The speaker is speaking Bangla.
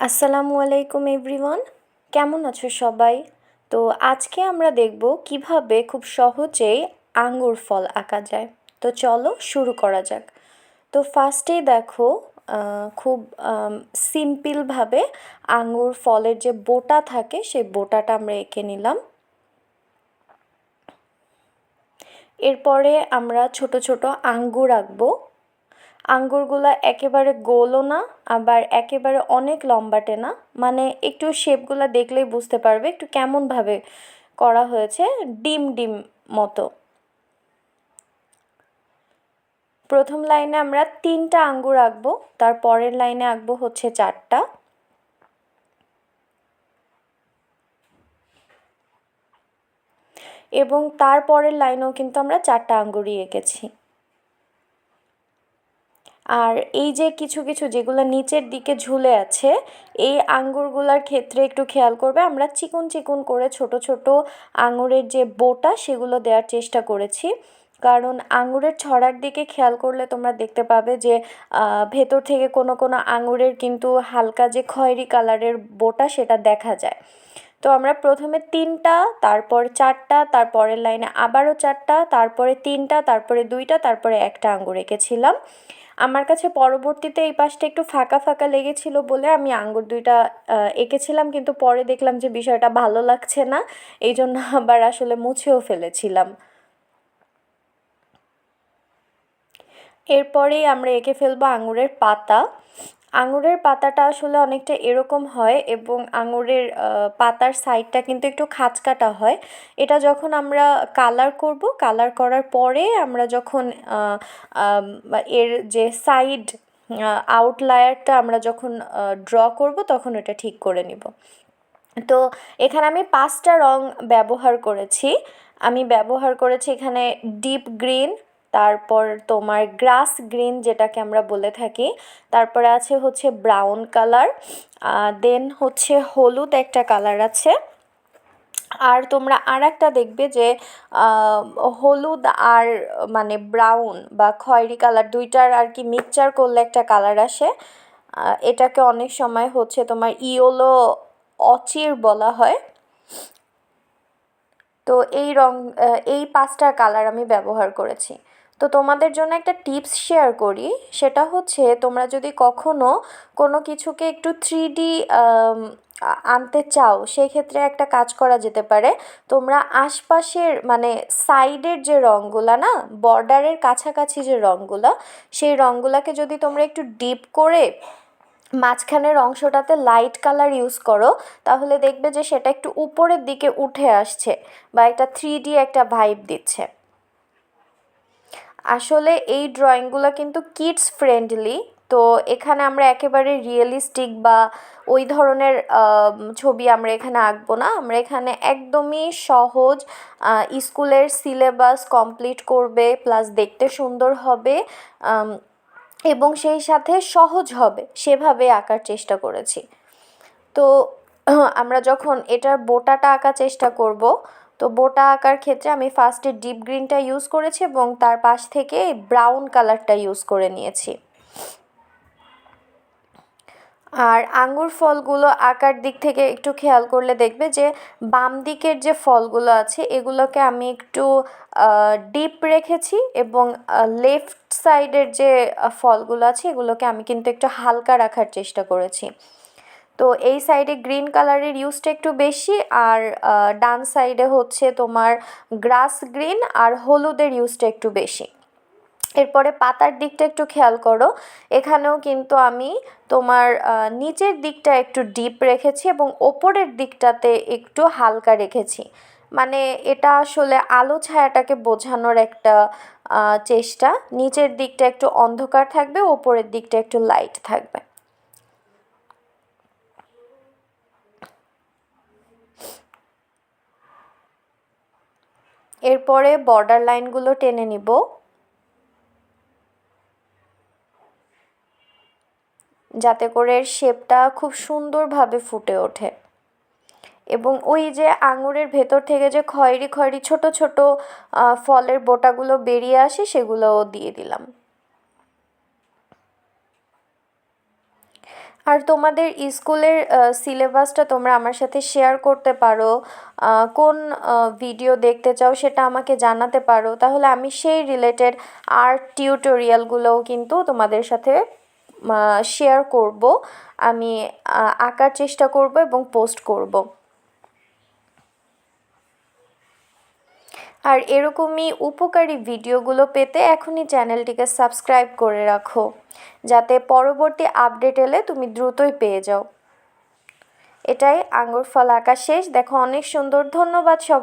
আসসালামু আলাইকুম এভরিওয়ান, কেমন আছো সবাই? তো আজকে আমরা দেখব কিভাবে খুব সহজেই আঙ্গুর ফল আঁকা যায়। তো চলো শুরু করা যাক। তো ফার্স্টেই দেখো, খুব সিম্পলভাবে আঙ্গুর ফলের যে বোটা থাকে সেই বোটাটা আমরা এঁকে নিলাম। এরপরে আমরা ছোট ছোট আঙ্গুর আঁকবো। আঙ্গুরগুলো একেবারে গোলও না, আবার একেবারে অনেক লম্বাটে না, মানে একটু শেপগুলো দেখলেই বুঝতে পারবে একটু কেমনভাবে করা হয়েছে, ডিম ডিম মতো। প্রথম লাইনে আমরা 3টা আঙ্গুর আঁকবো, তার পরের লাইনে আঁকবো হচ্ছে 4টা, এবং তার পরের লাইনেও কিন্তু আমরা 4টা আঙ্গুরই এঁকেছি। আর এই যে কিছু কিছু যেগুলো নিচের দিকে ঝুলে আছে, এই আঙ্গুরগুলার ক্ষেত্রে একটু খেয়াল করবে, আমরা চিকন চিকন করে ছোট ছোট আঙুরের যে বোটা সেগুলো দেওয়ার চেষ্টা করেছি। কারণ আঙুরের ছড়ার দিকে খেয়াল করলে তোমরা দেখতে পাবে যে ভেতর থেকে কোনো কোনো আঙুরের কিন্তু হালকা যে খয়েরি কালারের বোটা সেটা দেখা যায়। তো আমরা প্রথমে 3টা, তারপর 4টা, তারপরের লাইনে আবারও 4টা, তারপরে 3টা, তারপরে 2টা, তারপরে একটা আঙ্গুর এঁকেছিলাম। আমার কাছে পরবর্তীতে এই পাশটা একটু ফাঁকা ফাঁকা লেগেছিল বলে আমি আঙ্গুর 2টা এঁকেছিলাম, কিন্তু পরে দেখলাম যে বিষয়টা ভালো লাগছে না, এই জন্য আবার আসলে মুছেও ফেলেছিলাম। এরপরেই আমরা এঁকে ফেলবো আঙুরের পাতা। আঙুরের পাতাটা আসলে অনেকটা এরকম হয়, এবং আঙুরের পাতার সাইডটা কিন্তু একটু খাঁচকাটা হয়। এটা যখন আমরা কালার করব, কালার করার পরে আমরা যখন এর যে সাইড আউটলায়ারটা আমরা যখন ড্র করব তখন ওটা ঠিক করে নিব। তো এখানে আমি 5টা রং ব্যবহার করেছি। আমি ব্যবহার করেছি এখানে ডিপ গ্রিন, তারপর তোমার গ্রাস গ্রিন যেটাকে আমরা বলে থাকি, তারপরে আছে হচ্ছে ব্রাউন কালার, দেন হচ্ছে হলুদ একটা কালার আছে। আর তোমরা আর একটা দেখবে যে হলুদ আর মানে ব্রাউন বা খয়েরি কালার দুইটার আর কি মিক্সচার করলে একটা কালার আসে। এটাকে অনেক সময় হচ্ছে তোমার ইয়োলো অচির বলা হয়। তো এই 5টা কালার আমি ব্যবহার করেছি। তো তোমাদের জন্য একটা টিপস শেয়ার করি, সেটা হচ্ছে তোমরা যদি কখনো কোনো কিছুকে একটু 3D আনতে চাও, সেই ক্ষেত্রে একটা কাজ করা যেতে পারে। তোমরা আশপাশের মানে সাইডের যে রঙগুলা না, বর্ডারের কাছাকাছি যে রঙগুলা, সেই রঙগুলাকে যদি তোমরা একটু ডিপ করে মাঝখানের অংশটাতে লাইট কালার ইউজ করো, তাহলে দেখবে যে সেটা একটু উপরের দিকে উঠে আসছে বা একটা 3D একটা ভাইব দিচ্ছে। আসলে এই ড্রয়িংগুলো কিন্তু কিডস ফ্রেন্ডলি। তো এখানে আমরা একেবারে রিয়েলিস্টিক বা ওই ধরনের ছবি আমরা এখানে আঁকবো না, আমরা এখানে একদমই সহজ, স্কুলের সিলেবাস কমপ্লিট করবে প্লাস দেখতে সুন্দর হবে, এবং সেই সাথে সহজ হবে সেভাবে আঁকার চেষ্টা করেছি। তো আমরা যখন এটার বোটাটা আঁকার চেষ্টা করব, তো বোটা আঁকার ক্ষেত্রে আমি ফার্স্টে ডিপ গ্রিনটা ইউজ করেছি এবং তার পাশ থেকে ব্রাউন কালারটা ইউজ করে নিয়েছি। আর আঙ্গুর ফলগুলো আঁকার দিক থেকে একটু খেয়াল করলে দেখবে যে বাম দিকের যে ফলগুলো আছে এগুলোকে আমি একটু ডিপ রেখেছি, এবং লেফট সাইডের যে ফলগুলো আছে এগুলোকে আমি কিন্তু একটু হালকা রাখার চেষ্টা করেছি। তো এই সাইডে গ্রিন কালারের ইউজটা একটু বেশি, আর ডান সাইডে হচ্ছে তোমার গ্রাস গ্রিন আর হলুদের ইউজটা একটু বেশি। এরপরে পাতার দিকটা একটু খেয়াল করো, এখানেও কিন্তু আমি তোমার নিচের দিকটা একটু ডিপ রেখেছি এবং ওপরের দিকটাতে একটু হালকা রেখেছি। মানে এটা আসলে আলো ছায়াটাকে বোঝানোর একটা চেষ্টা। নিচের দিকটা একটু অন্ধকার থাকবে, ওপরের দিকটা একটু লাইট থাকবে। এরপরে বর্ডার লাইনগুলো টেনে নিব, যাতে করে শেপটা খুব সুন্দরভাবে ফুটে ওঠে। এবং ওই যে আঙুরের ভেতর থেকে যে খয়েরি খয়েরি ছোট ছোট ফলের বোটাগুলো বেরিয়ে আসে সেগুলোও দিয়ে দিলাম। আর তোমাদের স্কুলের সিলেবাসটা তোমরা আমার সাথে শেয়ার করতে পারো, কোন ভিডিও দেখতে চাও সেটা আমাকে জানাতে পারো, তাহলে আমি সেই রিলেটেড আর্ট টিউটোরিয়ালগুলোও কিন্তু তোমাদের সাথে শেয়ার করব। আমি আঁকার চেষ্টা করব এবং পোস্ট করব। আর এরকমই উপকারী ভিডিওগুলো পেতে এখনই চ্যানেলটিকে সাবস্ক্রাইব করে রাখো, যাতে পরবর্তী আপডেট এলে তুমি দ্রুতই পেয়ে যাও। এটাই, আঙ্গুর ফল আঁকা শেষ। দেখো অনেক সুন্দর। ধন্যবাদ সবাই।